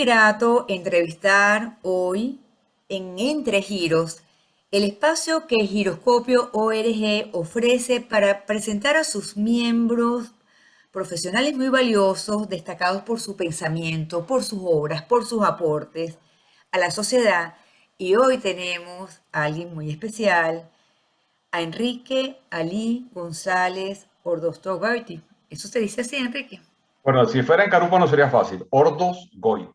grato entrevistar hoy en Entre Giros, el espacio que Giroscopio ORG ofrece para presentar a sus miembros profesionales muy valiosos, destacados por su pensamiento, por sus obras, por sus aportes a la sociedad. Y hoy tenemos a alguien muy especial, a Enrique Ali González Ordostrogaiti. ¿Eso se dice así, Enrique? Bueno, si fuera en Carupa no sería fácil. Ordos goit.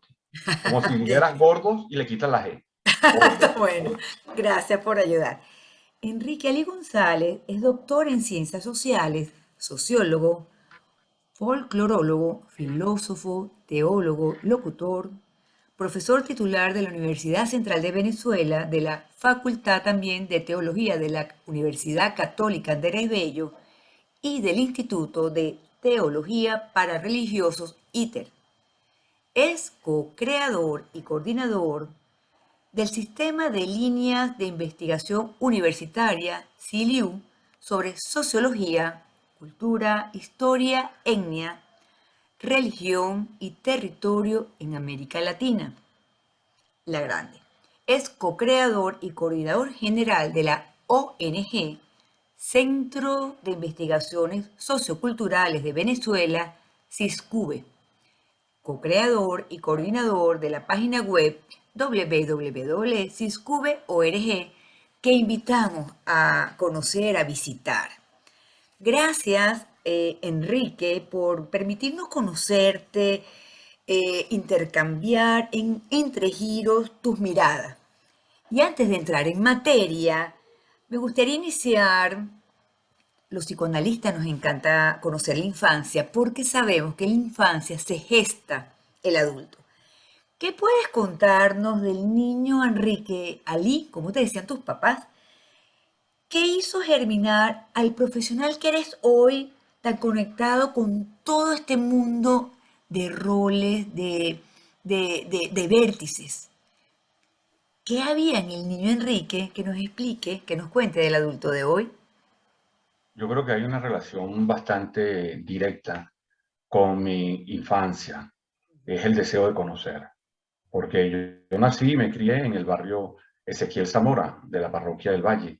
Como si Bien. dijeras gordos y le quitas la G. Está Ordos. bueno, gracias por ayudar. Enrique Ali González es doctor en ciencias sociales, sociólogo, folclorólogo, filósofo, teólogo, locutor, profesor titular de la Universidad Central de Venezuela, de la Facultad también de Teología de la Universidad Católica Andrés Bello y del Instituto de Teología para Religiosos ITER. Es co-creador y coordinador del Sistema de Líneas de Investigación Universitaria, SILIU, sobre sociología, cultura, historia, etnia, religión y territorio en América Latina, la Grande. Es co-creador y coordinador general de la ONG Centro de Investigaciones Socioculturales de Venezuela, CISCUVE, co-creador y coordinador de la página web www.ciscube.org, que invitamos a conocer, a visitar. Gracias, Enrique, por permitirnos conocerte, intercambiar entre giros tus miradas. Y antes de entrar en materia, me gustaría iniciar. Los psicoanalistas nos encanta conocer la infancia porque sabemos que en la infancia se gesta el adulto. ¿Qué puedes contarnos del niño Enrique Ali, como te decían tus papás? ¿Qué hizo germinar al profesional que eres hoy, tan conectado con todo este mundo de roles, de vértices? ¿Qué había en el niño Enrique que nos explique, que nos cuente del adulto de hoy? Yo creo que hay una relación bastante directa con mi infancia. Es el deseo de conocer. Porque yo nací y me crié en el barrio Ezequiel Zamora, de la parroquia del Valle.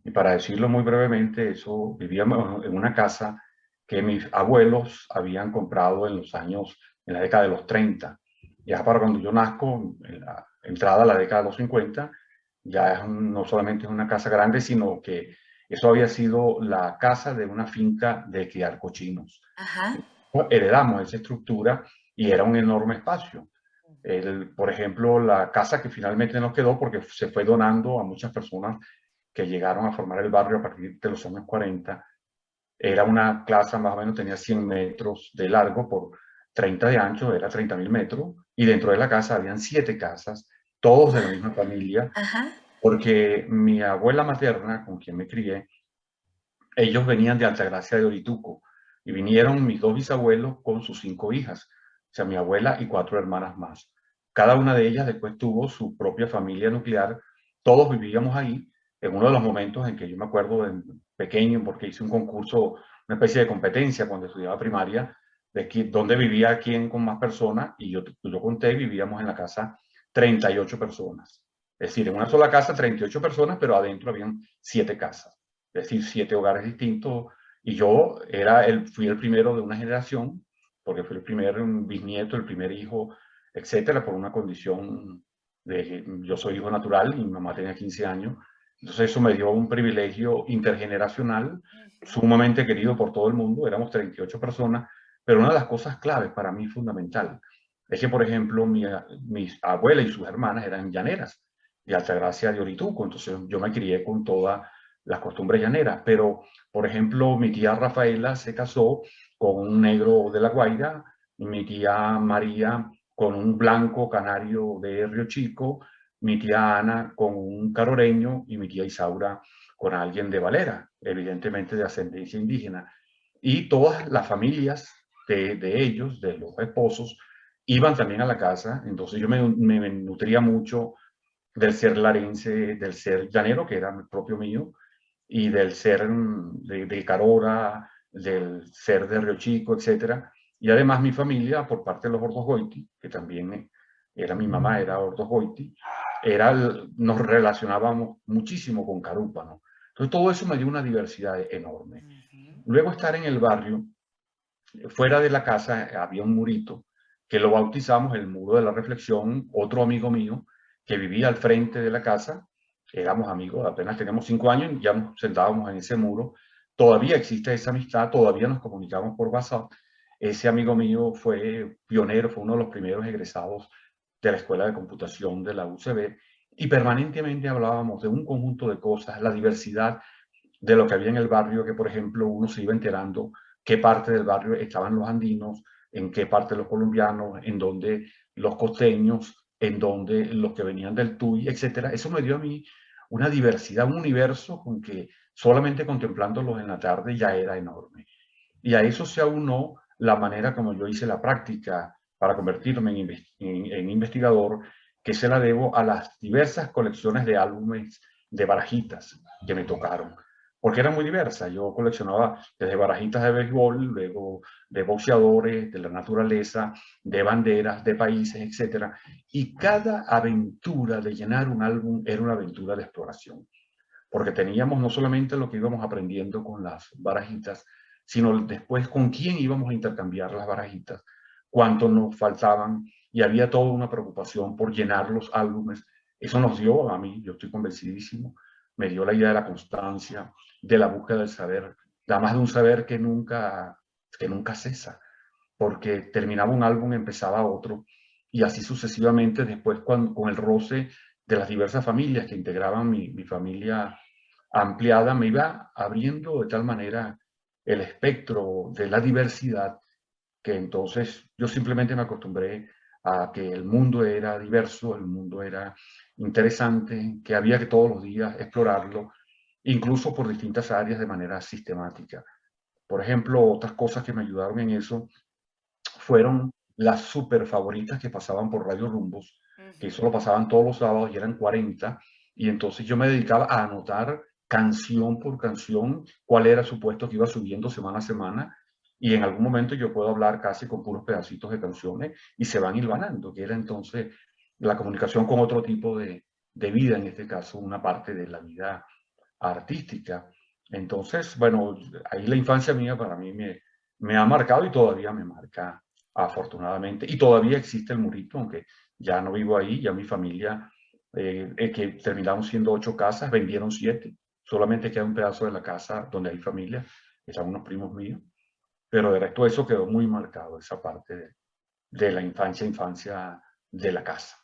Y para decirlo muy brevemente, eso vivíamos en una casa que mis abuelos habían comprado en los años, en la década de los 30. Ya para cuando yo nazco, en la entrada a la década de los 50, ya no solamente es una casa grande, sino que eso había sido la casa de una finca de criar cochinos. Ajá. Heredamos esa estructura y era un enorme espacio. Por ejemplo, la casa que finalmente nos quedó, porque se fue donando a muchas personas que llegaron a formar el barrio a partir de los años 40, era una casa más o menos, tenía 100 metros de largo por 30 de ancho, era 30.000 metros, y dentro de la casa habían 7 casas, todos de la misma familia, Ajá. porque mi abuela materna, con quien me crié, ellos venían de Altagracia de Orituco, y vinieron mis dos bisabuelos con sus 5 hijas, o sea, mi abuela y 4 hermanas más. Cada una de ellas después tuvo su propia familia nuclear, todos vivíamos ahí, en uno de los momentos en que yo me acuerdo de pequeño, porque hice un concurso, una especie de competencia cuando estudiaba primaria, de dónde vivía quién con más personas, y yo conté, vivíamos en la casa 38 personas. Es decir, en una sola casa 38 personas, pero adentro habían 7 casas, es decir, 7 hogares distintos. Y yo fui el primero de una generación, porque fui el primer bisnieto, el primer hijo, etcétera, por una condición de que yo soy hijo natural y mi mamá tenía 15 años. Entonces eso me dio un privilegio intergeneracional sumamente querido por todo el mundo. Éramos 38 personas, pero una de las cosas claves para mí fundamental es que, por ejemplo, mis abuelas y sus hermanas eran llaneras de Altagracia de Orituco, entonces yo me crié con todas las costumbres llaneras, pero, por ejemplo, mi tía Rafaela se casó con un negro de La Guaira, mi tía María con un blanco canario de Río Chico, mi tía Ana con un caroreño y mi tía Isaura con alguien de Valera, evidentemente de ascendencia indígena. Y todas las familias de ellos, de los esposos, iban también a la casa, entonces yo me nutría mucho del ser larense, del ser llanero, que era el propio mío, y del ser de Carora, del ser de Río Chico, etcétera. Y además mi familia, por parte de los Ordogoiti, que también era mi mamá, era Ordos Goiti, nos relacionábamos muchísimo con Carúpano. Entonces todo eso me dio una diversidad enorme. Ujú. Luego estar en el barrio, fuera de la casa había un murito que lo bautizamos el Muro de la Reflexión. Otro amigo mío que vivía al frente de la casa, éramos amigos, apenas teníamos 5 años y ya nos sentábamos en ese muro. Todavía existe esa amistad, todavía nos comunicamos por WhatsApp. Ese amigo mío fue pionero, fue uno de los primeros egresados de la Escuela de Computación de la UCB, y permanentemente hablábamos de un conjunto de cosas, la diversidad de lo que había en el barrio, que por ejemplo uno se iba enterando qué parte del barrio estaban los andinos, en qué parte los colombianos, en dónde los costeños, en dónde los que venían del Tuy, etcétera. Eso me dio a mí una diversidad, un universo con que solamente contemplándolos en la tarde ya era enorme. Y a eso se aunó la manera como yo hice la práctica para convertirme en investigador, que se la debo a las diversas colecciones de álbumes de barajitas que me tocaron, porque eran muy diversas. Yo coleccionaba desde barajitas de béisbol, luego de boxeadores, de la naturaleza, de banderas, de países, etcétera. Y cada aventura de llenar un álbum era una aventura de exploración, porque teníamos no solamente lo que íbamos aprendiendo con las barajitas, sino después con quién íbamos a intercambiar las barajitas, cuánto nos faltaban, y había toda una preocupación por llenar los álbumes. Eso nos dio a mí, yo estoy convencidísimo, me dio la idea de la constancia, de la búsqueda del saber, además de un saber que nunca cesa, porque terminaba un álbum, empezaba otro, y así sucesivamente después con el roce de las diversas familias que integraban mi familia ampliada, me iba abriendo de tal manera el espectro de la diversidad, que entonces yo simplemente me acostumbré a que el mundo era diverso, el mundo era interesante, que había que todos los días explorarlo, incluso por distintas áreas de manera sistemática. Por ejemplo, otras cosas que me ayudaron en eso fueron las super favoritas que pasaban por Radio Rumbos, que eso lo Ujú. pasaban todos los sábados y eran 40, y entonces yo me dedicaba a anotar canción por canción cuál era su puesto que iba subiendo semana a semana, y en algún momento yo puedo hablar casi con puros pedacitos de canciones y se van hilvanando, que era entonces la comunicación con otro tipo de vida, en este caso una parte de la vida artística. Entonces, bueno, ahí la infancia mía para mí me ha marcado y todavía me marca, afortunadamente. Y todavía existe el Murito, aunque ya no vivo ahí, ya mi familia, que terminamos siendo 8 casas, vendieron 7. Solamente queda un pedazo de la casa donde hay familia, que son unos primos míos. Pero de resto eso quedó muy marcado, esa parte de la infancia de la casa.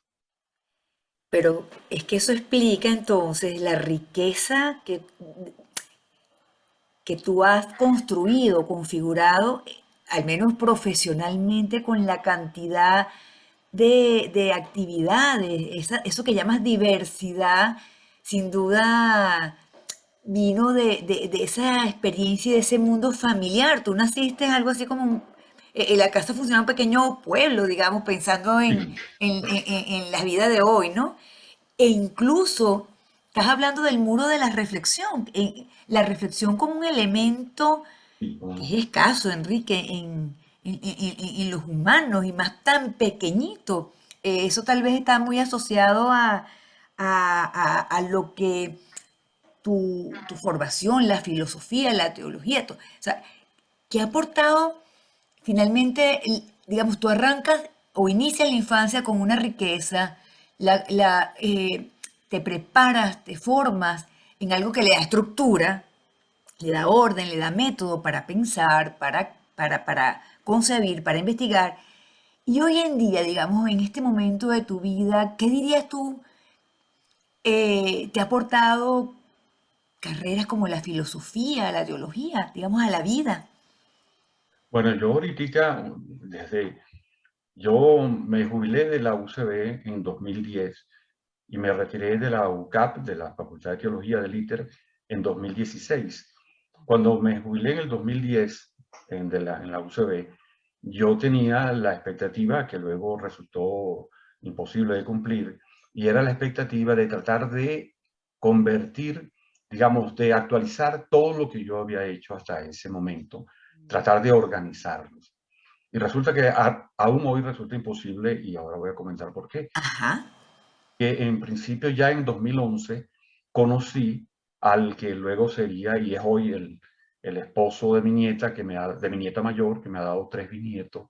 Pero es que eso explica entonces la riqueza que tú has construido, configurado, al menos profesionalmente, con la cantidad de actividades, eso que llamas diversidad, sin duda vino de esa experiencia y de ese mundo familiar. Tú naciste algo así como la casa funciona un pequeño pueblo, digamos, pensando Sí, en la vida de hoy, ¿no? E incluso estás hablando del muro de la reflexión, la reflexión como un elemento sí, que bueno, es escaso, Enrique, en los humanos y más tan pequeñito. Eso tal vez está muy asociado a lo que tu formación, la filosofía, la teología, o sea, que ha aportado finalmente, digamos, tú arrancas o inicias la infancia con una riqueza, te preparas, te formas en algo que le da estructura, le da orden, le da método para pensar, para concebir, para investigar. Y hoy en día, digamos, en este momento de tu vida, ¿qué dirías tú te ha aportado carreras como la filosofía, la teología, digamos, a la vida? bueno, yo ahorita, yo me jubilé de la UCB en 2010 y me retiré de la UCAP, de la Facultad de Teología del ITER, en 2016. Cuando me jubilé en el 2010 en la UCB, yo tenía la expectativa, que luego resultó imposible de cumplir, y era la expectativa de tratar de convertir, digamos, de actualizar todo lo que yo había hecho hasta ese momento, tratar de organizarlos. Y resulta que aún hoy resulta imposible, y ahora voy a comentar por qué. Ajá. Que en principio ya en 2011 conocí al que luego sería y es hoy el esposo de mi nieta, de mi nieta mayor, que me ha dado 3 bisnietos,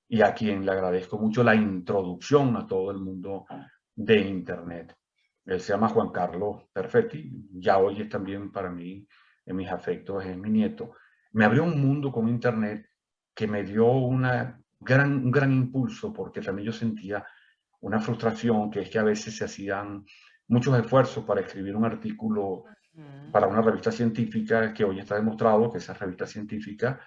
y a quien le agradezco mucho la introducción a todo el mundo de Internet. Él se llama Juan Carlos Perfetti, ya hoy es también para mí, en mis afectos, es mi nieto. Me abrió un mundo con Internet que me dio un gran impulso, porque también yo sentía una frustración, que es que a veces se hacían muchos esfuerzos para escribir un artículo Ujú. para una revista científica, que hoy está demostrado que esa revista científica,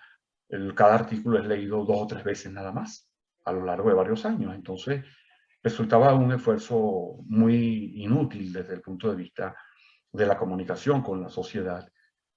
cada artículo es leído 2 o 3 veces nada más a lo largo de varios años. Entonces, resultaba un esfuerzo muy inútil desde el punto de vista de la comunicación con la sociedad.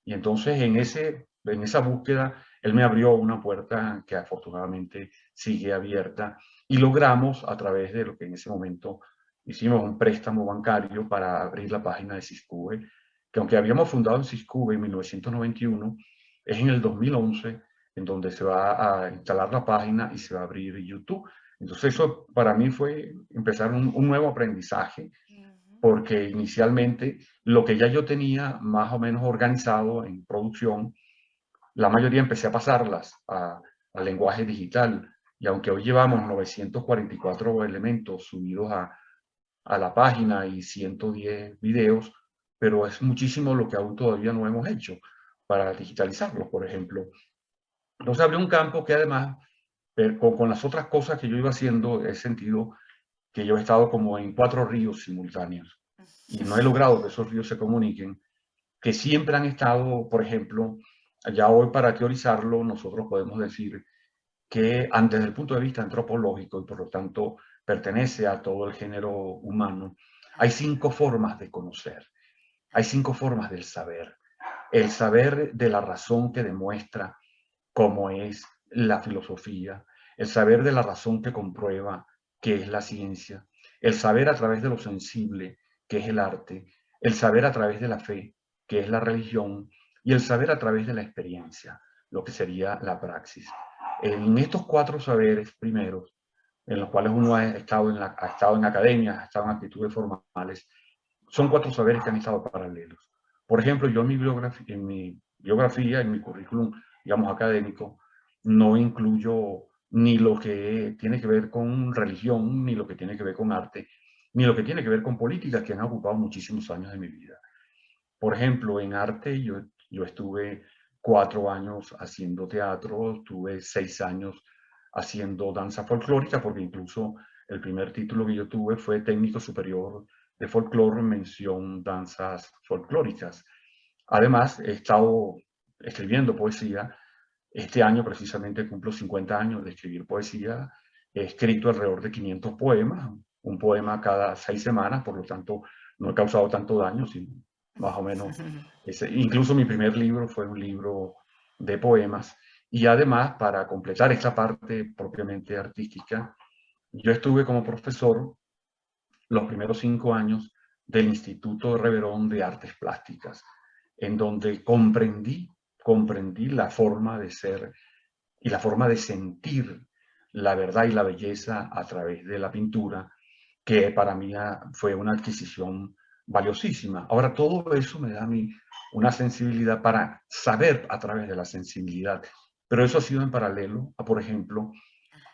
Y entonces en esa búsqueda, él me abrió una puerta que afortunadamente sigue abierta y logramos a través de lo que en ese momento hicimos un préstamo bancario para abrir la página de Siscube, que aunque habíamos fundado en Siscube en 1991, es en el 2011 en donde se va a instalar la página y se va a abrir YouTube. Entonces eso para mí fue empezar un nuevo aprendizaje, porque inicialmente lo que ya yo tenía más o menos organizado en producción, la mayoría empecé a pasarlas al lenguaje digital. Y aunque hoy llevamos 944 elementos subidos a la página y 110 videos, pero es muchísimo lo que aún todavía no hemos hecho para digitalizarlos, por ejemplo. Entonces abrió un campo que además, con las otras cosas que yo iba haciendo, he sentido que yo he estado como en 4 ríos simultáneos y no he logrado que esos ríos se comuniquen, que siempre han estado, por ejemplo, ya hoy para teorizarlo, nosotros podemos decir que desde el punto de vista antropológico y por lo tanto pertenece a todo el género humano, hay 5 formas de conocer, hay 5 formas del saber. El saber de la razón que demuestra cómo es la filosofía, el saber de la razón que comprueba qué es la ciencia, el saber a través de lo sensible, que es el arte, el saber a través de la fe, que es la religión, y el saber a través de la experiencia, lo que sería la praxis. En estos 4 saberes primeros, en los cuales uno ha estado en academias, ha estado en actitudes formales, son 4 saberes que han estado paralelos. Por ejemplo, yo en mi currículum, digamos, académico, no incluyo ni lo que tiene que ver con religión, ni lo que tiene que ver con arte, ni lo que tiene que ver con política, que han ocupado muchísimos años de mi vida. Por ejemplo, en arte yo estuve 4 años haciendo teatro, estuve 6 años haciendo danza folclórica, porque incluso el primer título que yo tuve fue técnico superior de folclore, mención danzas folclóricas. Además, he estado escribiendo poesía. Este año precisamente cumplo 50 años de escribir poesía. He escrito alrededor de 500 poemas, un poema cada 6 semanas, por lo tanto no he causado tanto daño, sino más o menos. Incluso mi primer libro fue un libro de poemas. Y además, para completar esta parte propiamente artística, yo estuve como profesor los primeros 5 años del Instituto Reverón de Artes Plásticas, en donde comprendí la forma de ser y la forma de sentir la verdad y la belleza a través de la pintura, que para mí fue una adquisición valiosísima. Ahora, todo eso me da a mí una sensibilidad para saber a través de la sensibilidad, pero eso ha sido en paralelo a, por ejemplo,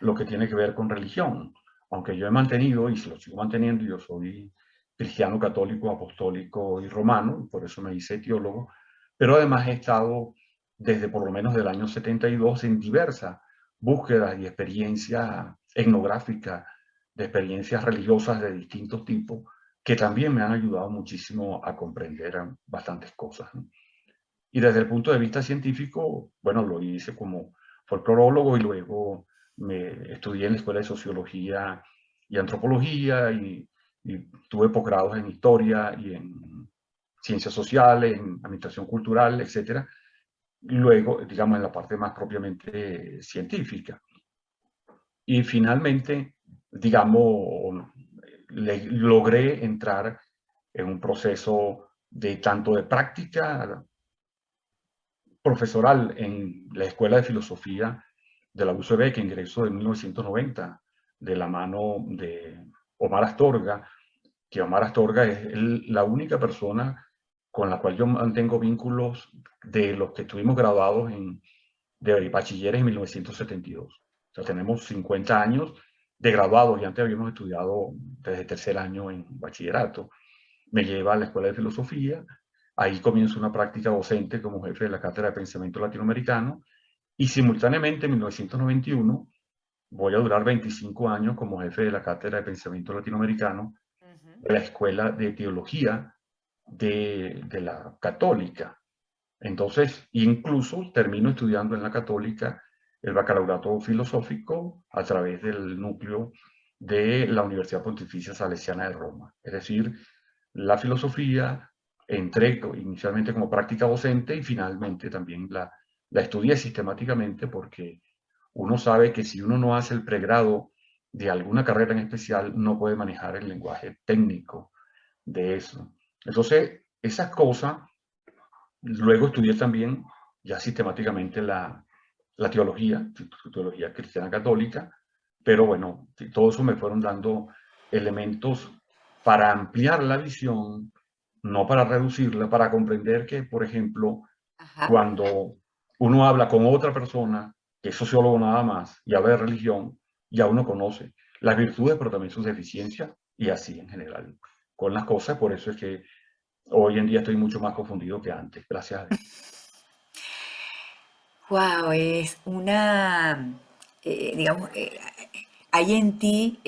lo que tiene que ver con religión. Aunque yo he mantenido, y se lo sigo manteniendo, yo soy cristiano, católico, apostólico y romano, por eso me hice teólogo, pero además he estado desde por lo menos del año 72 en diversas búsquedas y experiencias etnográficas, de experiencias religiosas de distintos tipos, que también me han ayudado muchísimo a comprender bastantes cosas, ¿no? Y desde el punto de vista científico, bueno, lo hice como folclorólogo y luego me estudié en la Escuela de Sociología y Antropología y tuve posgrados en Historia y en Ciencias Sociales, en Administración Cultural, etcétera. Y luego, digamos, en la parte más propiamente científica. Y finalmente, digamos, logré entrar en un proceso de tanto de práctica profesoral en la Escuela de Filosofía de la UCB, que ingresó en 1990 de la mano de Omar Astorga, que Omar Astorga es la única persona con la cual yo mantengo vínculos de los que estuvimos graduados de bachilleres en 1972. O sea, tenemos 50 años de graduados y antes habíamos estudiado desde tercer año en bachillerato. Me lleva a la Escuela de Filosofía, ahí comienzo una práctica docente como jefe de la Cátedra de Pensamiento Latinoamericano y simultáneamente en 1991 voy a durar 25 años como jefe de la Cátedra de Pensamiento Latinoamericano Ujú. de la Escuela de Teología de la Católica. Entonces, incluso termino estudiando en la Católica el bacalaureato filosófico a través del núcleo de la Universidad Pontificia Salesiana de Roma. Es decir, la filosofía entré inicialmente como práctica docente y finalmente también la estudié sistemáticamente porque uno sabe que si uno no hace el pregrado de alguna carrera en especial, no puede manejar el lenguaje técnico de eso. Entonces, esas cosas, luego estudié también ya sistemáticamente la teología cristiana católica, pero bueno, todo eso me fueron dando elementos para ampliar la visión, no para reducirla, para comprender que, por ejemplo, Ajá. cuando uno habla con otra persona que es sociólogo nada más y habla de religión, ya uno conoce las virtudes, pero también sus deficiencias y así en general con las cosas. Por eso es que hoy en día estoy mucho más confundido que antes, gracias a Dios. Wow, es digamos, hay en ti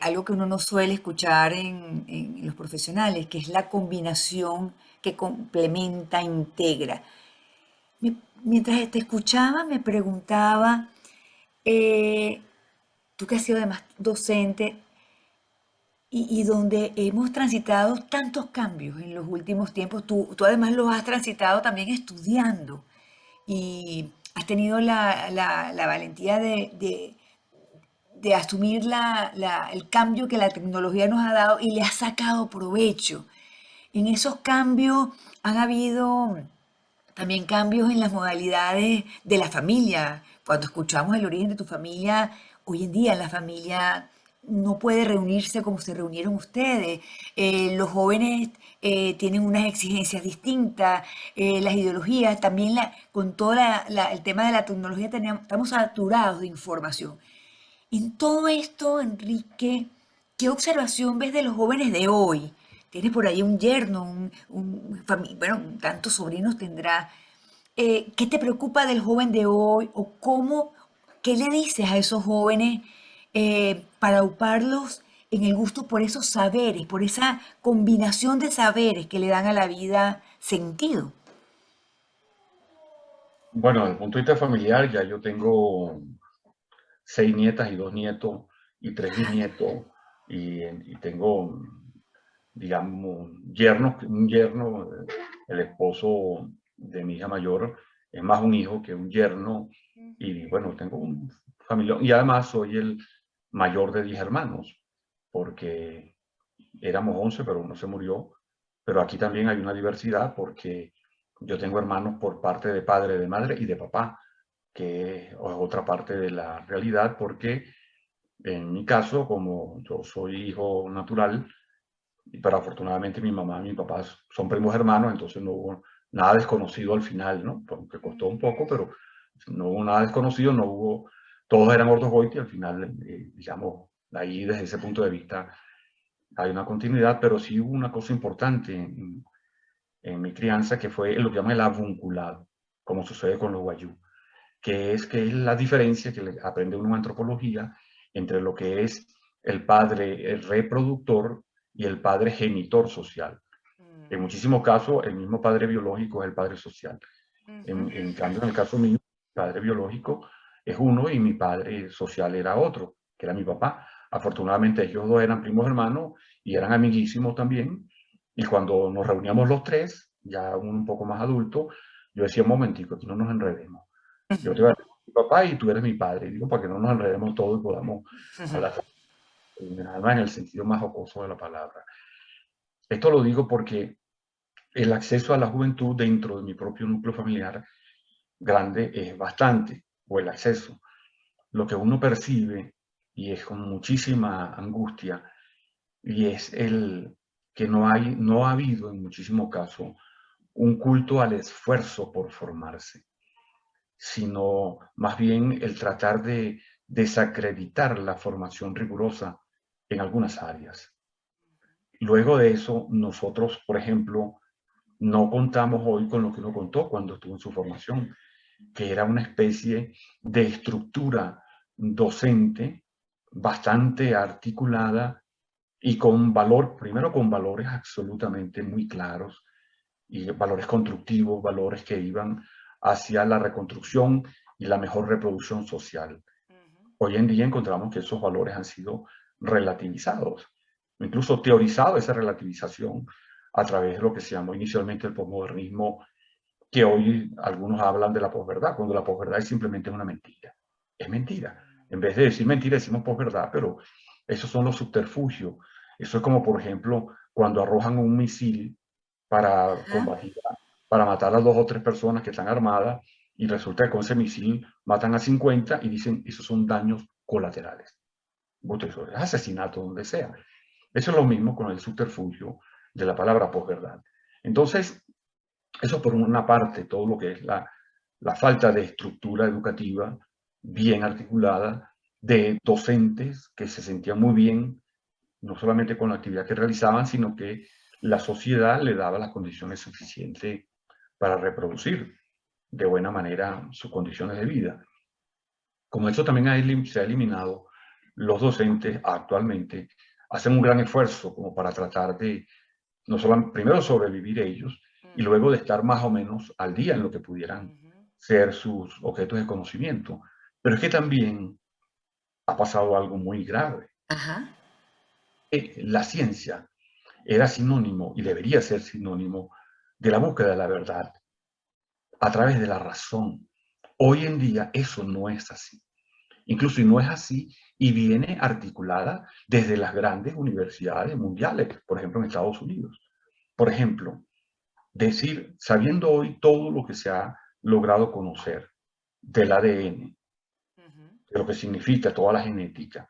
algo que uno no suele escuchar en los profesionales, que es la combinación que complementa, integra. Me- Mientras te escuchaba, me preguntaba, eh, tú que has sido además docente y donde hemos transitado tantos cambios en los últimos tiempos, tú además los has transitado también estudiando y has tenido la valentía de asumir el cambio que la tecnología nos ha dado y le has sacado provecho. En esos cambios han habido también cambios en las modalidades de la familia. Cuando escuchamos el origen de tu familia, hoy en día la familia no puede reunirse como se reunieron ustedes. Los jóvenes tienen unas exigencias distintas, las ideologías, también con todo el tema de la tecnología estamos saturados de información. En todo esto, Enrique, ¿qué observación ves de los jóvenes de hoy? Tienes por ahí un yerno, bueno, tantos sobrinos tendrá. ¿Qué te preocupa del joven de hoy o qué le dices a esos jóvenes para auparlos en el gusto por esos saberes, por esa combinación de saberes que le dan a la vida sentido? Bueno, desde el punto de vista familiar, ya yo tengo 6 nietas y 2 nietos y 3 bisnietos y tengo, digamos, un yerno, el esposo de mi hija mayor, es más un hijo que un yerno y bueno, tengo un familia y además soy el mayor de 10 hermanos, porque éramos 11, pero uno se murió. Pero aquí también hay una diversidad porque yo tengo hermanos por parte de padre, de madre y de papá, que es otra parte de la realidad, porque en mi caso, como yo soy hijo natural, pero afortunadamente mi mamá y mi papá son primos hermanos, entonces no hubo nada desconocido al final, ¿no? Aunque costó un poco, pero no hubo nada desconocido, no hubo, todos eran ortogoites y al final, digamos, ahí desde ese punto de vista hay una continuidad, pero sí hubo una cosa importante en mi crianza que fue lo que llaman el avunculado, como sucede con los guayú, que es la diferencia que aprende uno en antropología entre lo que es el padre el reproductor y el padre genitor social. En muchísimos casos, el mismo padre biológico es el padre social. En cambio, en el caso mío, mi padre biológico es uno y mi padre social era otro, que era mi papá. Afortunadamente, ellos dos eran primos hermanos y eran amiguísimos también. Y cuando nos reuníamos los tres, ya un poco más adultos, yo decía, un momentico, aquí no nos enredemos. Yo te voy a decir mi papá y tú eres mi padre. Y digo, para que no nos enredemos todos y podamos hablar, además en el sentido más jocoso de la palabra. Esto lo digo porque el acceso a la juventud dentro de mi propio núcleo familiar grande es bastante, o el acceso. lo que uno percibe, y es con muchísima angustia, y es el que no ha habido en muchísimos casos un culto al esfuerzo por formarse, sino más bien el tratar de desacreditar la formación rigurosa en algunas áreas. Luego de eso, nosotros, por ejemplo, no contamos hoy con lo que uno contó cuando estuvo en su formación, que era una especie de estructura docente bastante articulada y con valor, primero con valores absolutamente muy claros y valores constructivos, valores que iban hacia la reconstrucción y la mejor reproducción social. Hoy en día encontramos que esos valores han sido relativizados, incluso teorizado esa relativización a través de lo que se llamó inicialmente el posmodernismo, que hoy algunos hablan de la posverdad, cuando la posverdad es simplemente una mentira. Es mentira. En vez de decir mentira, decimos posverdad, pero esos son los subterfugios. Eso es como, por ejemplo, cuando arrojan un misil para Ajá. combatir, para matar a 2 o 3 personas que están armadas, y resulta que con ese misil matan a 50 y dicen, esos son daños colaterales. Eso es asesinato donde sea. Eso es lo mismo con el subterfugio de la palabra posverdad. Entonces, eso por una parte, todo lo que es la falta de estructura educativa bien articulada, de docentes que se sentían muy bien, no solamente con la actividad que realizaban, sino que la sociedad le daba las condiciones suficientes para reproducir de buena manera sus condiciones de vida. Como eso también se ha eliminado, los docentes actualmente hacen un gran esfuerzo como para tratar de no solo primero sobrevivir ellos y Ujú, luego de estar más o menos al día en lo que pudieran ujú. ser sus objetos de conocimiento. Pero es que también ha pasado algo muy grave. Ajá. La ciencia era sinónimo y debería ser sinónimo de la búsqueda de la verdad a través de la razón. Hoy en día eso no es así. Incluso si no es así y viene articulada desde las grandes universidades mundiales, por ejemplo en Estados Unidos. Por ejemplo, decir, sabiendo hoy todo lo que se ha logrado conocer del ADN, Ujú. de lo que significa toda la genética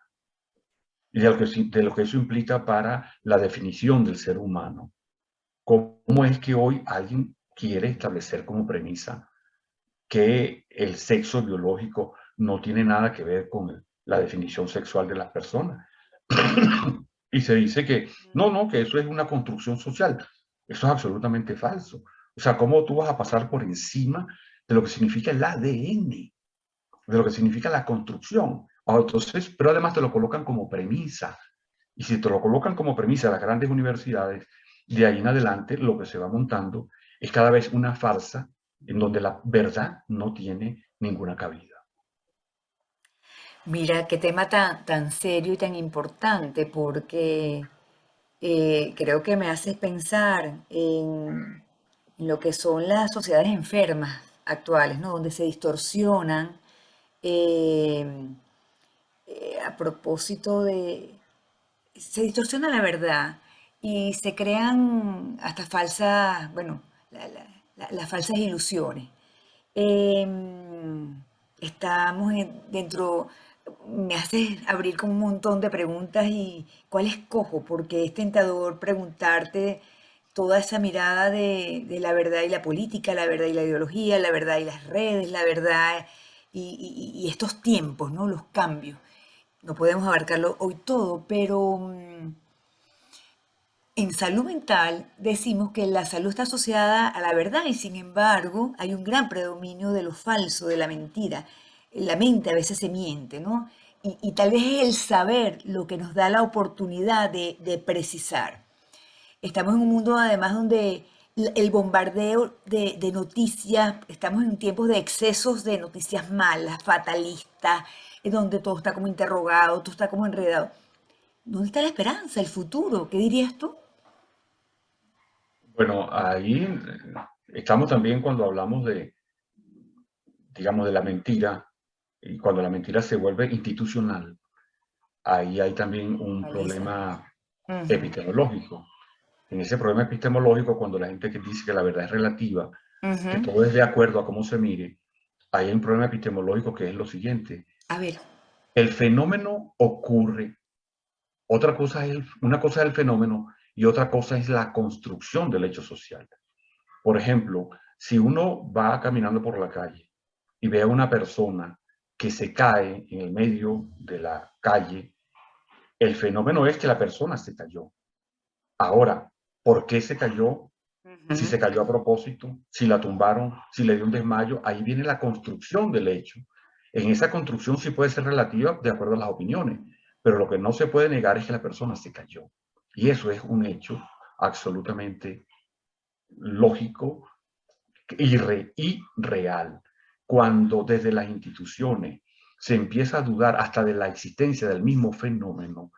y de lo que eso implica para la definición del ser humano, ¿cómo es que hoy alguien quiere establecer como premisa que el sexo biológico no tiene nada que ver con la definición sexual de las personas? Y se dice que no, no, que eso es una construcción social. Eso es absolutamente falso. O sea, ¿cómo tú vas a pasar por encima de lo que significa el ADN, de lo que significa la construcción? Entonces, pero además te lo colocan como premisa. Y si te lo colocan como premisa las grandes universidades, de ahí en adelante lo que se va montando es cada vez una farsa en donde la verdad no tiene ninguna cabida. Mira, qué tema tan serio y tan importante, porque creo que me haces pensar en lo que son las sociedades enfermas actuales, ¿no? Donde se distorsionan eh, a propósito de... Se distorsiona la verdad y se crean hasta falsas, bueno, las falsas ilusiones. Estamos dentro, me haces abrir con un montón de preguntas y ¿cuál escojo? Porque es tentador preguntarte toda esa mirada de la verdad y la política, la verdad y la ideología, la verdad y las redes, la verdad y estos tiempos, ¿no? Los cambios. No podemos abarcarlo hoy todo, pero en salud mental decimos que la salud está asociada a la verdad y sin embargo hay un gran predominio de lo falso, de la mentira. La mente a veces se miente, ¿no? Y tal vez es el saber lo que nos da la oportunidad de precisar. Estamos en un mundo además donde el bombardeo de noticias, estamos en tiempos de excesos de noticias malas, fatalistas, donde todo está como interrogado, todo está como enredado. ¿Dónde está la esperanza, el futuro? ¿Qué dirías tú? Bueno, ahí estamos también cuando hablamos digamos, de la mentira, y cuando la mentira se vuelve institucional, ahí hay también un Analiza. problema Ujú, epistemológico. En ese problema epistemológico, cuando la gente que dice que la verdad es relativa, que ujú, todo es de acuerdo a cómo se mire, hay un problema epistemológico que es lo siguiente. A ver. El fenómeno ocurre. Una cosa es el fenómeno y otra cosa es la construcción del hecho social. Por ejemplo, si uno va caminando por la calle y ve a una persona que se cae en el medio de la calle, el fenómeno es que la persona se cayó. Ahora, ¿por qué se cayó? Si Ujú. se cayó a propósito, si la tumbaron, si le dio un desmayo, ahí viene la construcción del hecho. En esa construcción sí puede ser relativa de acuerdo a las opiniones, pero lo que no se puede negar es que la persona se cayó. Y eso es un hecho absolutamente lógico y real. Cuando desde las instituciones se empieza a dudar hasta de la existencia del mismo fenómeno,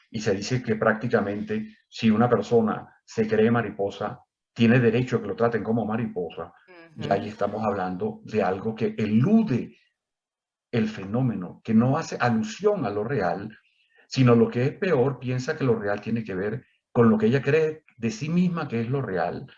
y se dice que prácticamente si una persona se cree mariposa, tiene derecho a que lo traten como mariposa, ya ahí Ujú. estamos hablando de algo que elude el fenómeno, que no hace alusión a lo real, sino lo que es peor, piensa que lo real tiene que ver con lo que ella cree de sí misma que es lo real,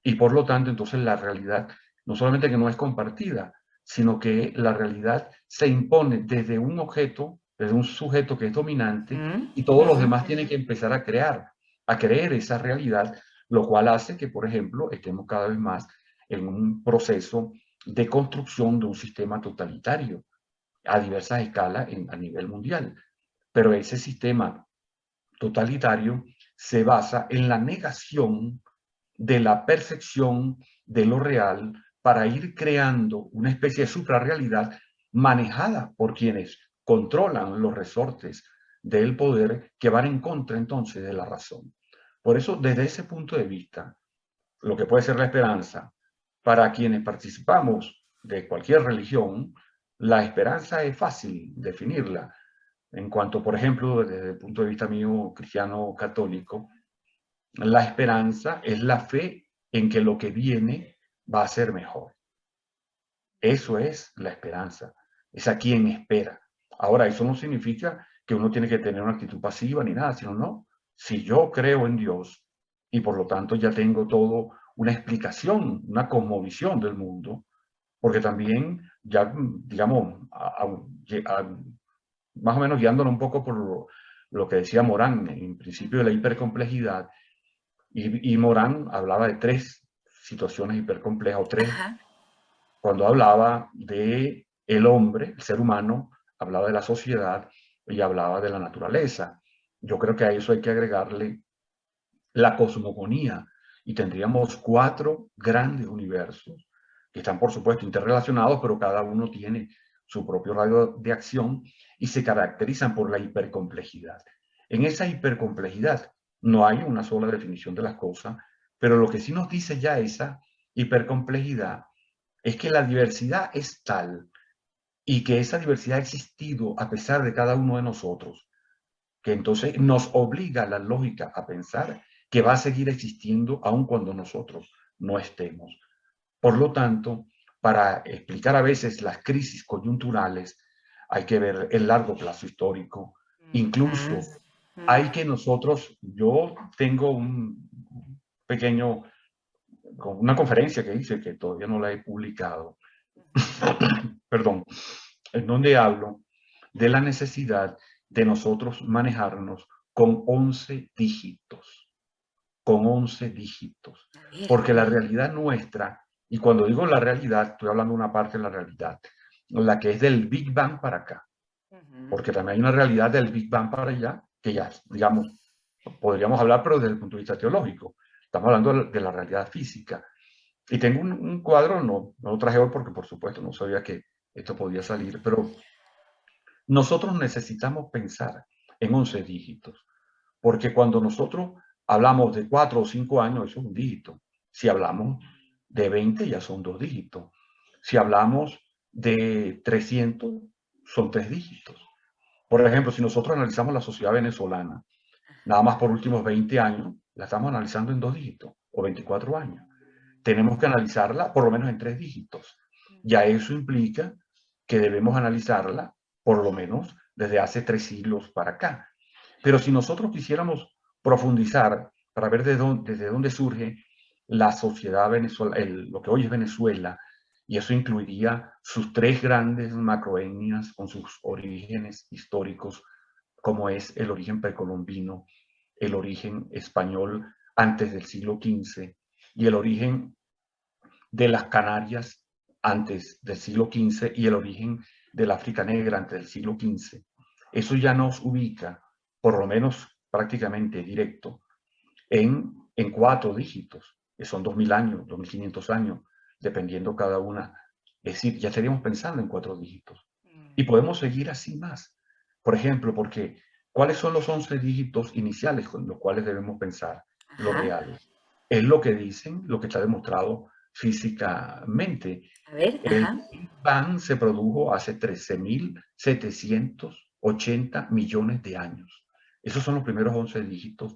y por lo tanto entonces la realidad no solamente que no es compartida, sino que la realidad se impone desde un objeto, desde un sujeto que es dominante, Ujú. y todos los Ujú. demás tienen que empezar a creer esa realidad, lo cual hace que, por ejemplo, estemos cada vez más en un proceso de construcción de un sistema totalitario a diversas escalas a nivel mundial. Pero ese sistema totalitario se basa en la negación de la percepción de lo real para ir creando una especie de suprarrealidad manejada por quienes controlan los resortes del poder que van en contra entonces de la razón. Por eso, desde ese punto de vista, lo que puede ser la esperanza para quienes participamos de cualquier religión, la esperanza es fácil definirla. En cuanto, por ejemplo, desde el punto de vista mío cristiano católico, la esperanza es la fe en que lo que viene va a ser mejor. Eso es la esperanza. Es a quien espera. Ahora, eso no significa que uno tiene que tener una actitud pasiva ni nada, sino no. Si yo creo en Dios y por lo tanto ya tengo todo una explicación, una cosmovisión del mundo, porque también ya, digamos, más o menos guiándonos un poco por lo que decía Morán, en principio de la hipercomplejidad, y Morán hablaba de tres situaciones hipercomplejas, o tres, Ajá. cuando hablaba de el hombre, el ser humano, hablaba de la sociedad y hablaba de la naturaleza. Yo creo que a eso hay que agregarle la cosmogonía y tendríamos cuatro grandes universos que están, por supuesto, interrelacionados, pero cada uno tiene su propio radio de acción y se caracterizan por la hipercomplejidad. En esa hipercomplejidad no hay una sola definición de las cosas, pero lo que sí nos dice ya esa hipercomplejidad es que la diversidad es tal y que esa diversidad ha existido a pesar de cada uno de nosotros, que entonces nos obliga la lógica a pensar que va a seguir existiendo aun cuando nosotros no estemos. Por lo tanto, para explicar a veces las crisis coyunturales, hay que ver el largo plazo histórico. Ujú. Incluso hay que nosotros, yo tengo un pequeño, una conferencia que hice, que todavía no la he publicado, perdón, en donde hablo de la necesidad de nosotros manejarnos con 11 dígitos, con 11 dígitos, A ver. porque la realidad nuestra, y cuando digo la realidad, estoy hablando de una parte de la realidad, la que es del Big Bang para acá, Ujú. porque también hay una realidad del Big Bang para allá, que ya, digamos, podríamos hablar, pero desde el punto de vista teológico. Estamos hablando de la realidad física. Y tengo un cuadro, no lo traje hoy porque por supuesto no sabía que esto podía salir, pero nosotros necesitamos pensar en 11 dígitos, porque cuando nosotros hablamos de 4 o 5 años, eso es un dígito. Si hablamos de 20, ya son dos dígitos. Si hablamos de 300, son tres dígitos. Por ejemplo, si nosotros analizamos la sociedad venezolana, nada más por últimos 20 años, la estamos analizando en dos dígitos o 24 años. Tenemos que analizarla por lo menos en tres dígitos. Ya eso implica que debemos analizarla por lo menos desde hace 3 siglos para acá. Pero si nosotros quisiéramos profundizar para ver desde dónde surge la sociedad venezolana, lo que hoy es Venezuela, y eso incluiría sus tres grandes macroetnias con sus orígenes históricos, como es el origen precolombino, el origen español antes del siglo XV y el origen de las Canarias antes del siglo XV y el origen del África Negra antes del siglo XV. Eso ya nos ubica, por lo menos prácticamente directo, en cuatro dígitos, que son 2000 años, 2500 años, dependiendo cada una. Es decir, ya estaríamos pensando en cuatro dígitos. Y podemos seguir así más. Por ejemplo, porque ¿cuáles son los 11 dígitos iniciales con los cuales debemos pensar los Ajá. reales? Es lo que dicen, lo que está demostrado físicamente. A ver, El ajá. Big Bang se produjo hace 13.780 millones de años. Esos son los primeros 11 dígitos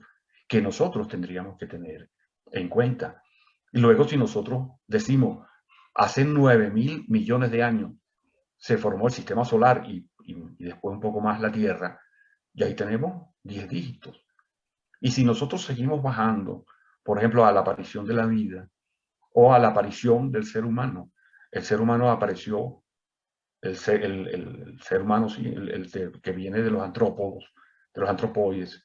que nosotros tendríamos que tener en cuenta. Y luego, si nosotros decimos, hace 9.000 millones de años se formó el sistema solar y después un poco más la Tierra, y ahí tenemos 10 dígitos. Y si nosotros seguimos bajando, por ejemplo, a la aparición de la vida o a la aparición del ser humano, el ser humano apareció, el ser humano sí, que viene de los antrópodos, de los antropoides,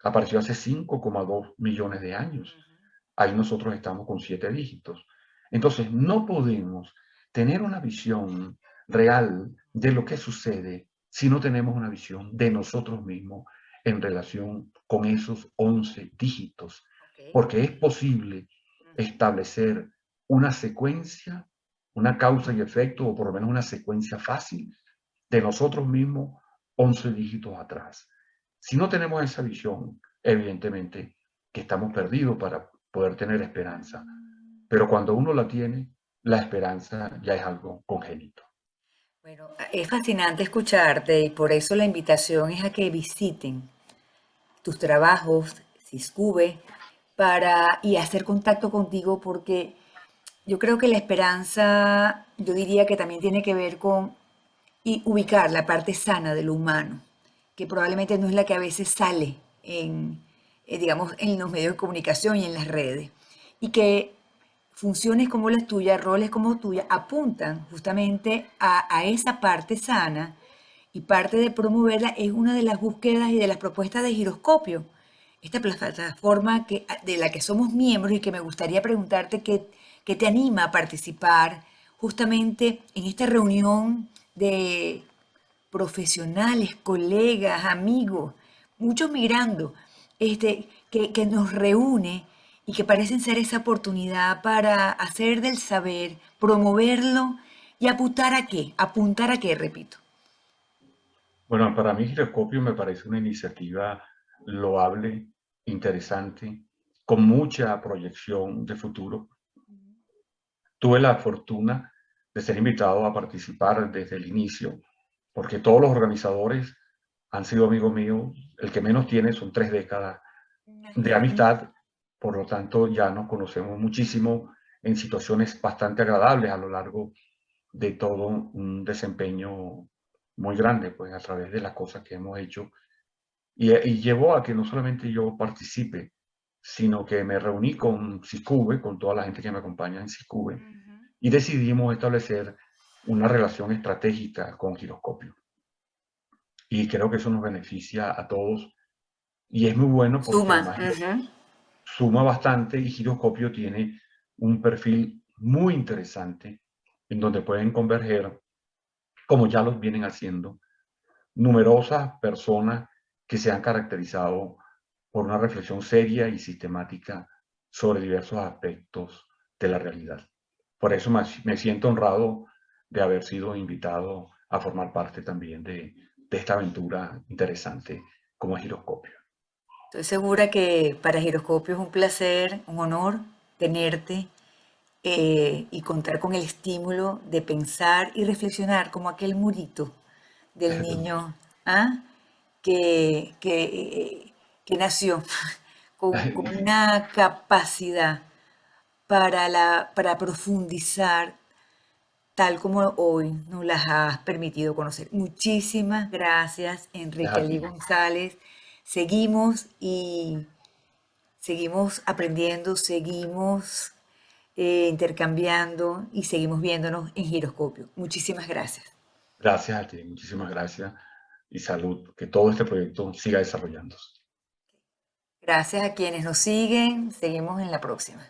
apareció hace 5,2 millones de años. Ahí nosotros estamos con 7 dígitos. Entonces, no podemos tener una visión real de lo que sucede si no tenemos una visión de nosotros mismos en relación con esos 11 dígitos, Ok. porque es posible establecer una secuencia, una causa y efecto, o por lo menos una secuencia fácil de nosotros mismos 11 dígitos atrás. Si no tenemos esa visión, evidentemente que estamos perdidos para poder tener esperanza. Pero cuando uno la tiene, la esperanza ya es algo congénito. Bueno, es fascinante escucharte y por eso la invitación es a que visiten tus trabajos, Siscube, y hacer contacto contigo porque yo creo que la esperanza, yo diría que también tiene que ver con y ubicar la parte sana de lo humano, que probablemente no es la que a veces sale digamos, en los medios de comunicación y en las redes. Y que funciones como las tuyas, roles como tuya, apuntan justamente a esa parte sana y parte de promoverla es una de las búsquedas y de las propuestas de Giroscopio, esta plataforma de la que somos miembros y que me gustaría preguntarte qué te anima a participar justamente en esta reunión de profesionales, colegas, amigos, muchos migrando, que nos reúne y que parecen ser esa oportunidad para hacer del saber, promoverlo y apuntar a qué, repito. Bueno, para mí Giroscopio me parece una iniciativa loable, interesante, con mucha proyección de futuro. Tuve la fortuna de ser invitado a participar desde el inicio, porque todos los organizadores han sido amigos míos. El que menos tiene son 3 décadas de Imagínate. amistad, por lo tanto ya nos conocemos muchísimo en situaciones bastante agradables a lo largo de todo un desempeño muy grande, pues a través de las cosas que hemos hecho. Y llevó a que no solamente yo participe, sino que me reuní con Siscube, con toda la gente que me acompaña en Siscube, y decidimos establecer una relación estratégica con Giroscopio. Y creo que eso nos beneficia a todos y es muy bueno porque Suma. además Ujú. suma bastante y Giroscopio tiene un perfil muy interesante en donde pueden converger, como ya los vienen haciendo, numerosas personas que se han caracterizado por una reflexión seria y sistemática sobre diversos aspectos de la realidad. Por eso me siento honrado de haber sido invitado a formar parte también de esta aventura interesante como Giroscopio. Estoy segura que para Giroscopio es un placer, un honor tenerte y contar con el estímulo de pensar y reflexionar como aquel murito del niño, ¿ah? que, que, que nació con una capacidad para profundizar tal como hoy nos las has permitido conocer. Muchísimas gracias, Es Enrique Ali así. González. Seguimos aprendiendo, seguimos intercambiando y seguimos viéndonos en Giroscopio. Muchísimas gracias. Gracias a ti, muchísimas gracias y salud. Que todo este proyecto siga desarrollándose. Gracias a quienes nos siguen. Seguimos en la próxima.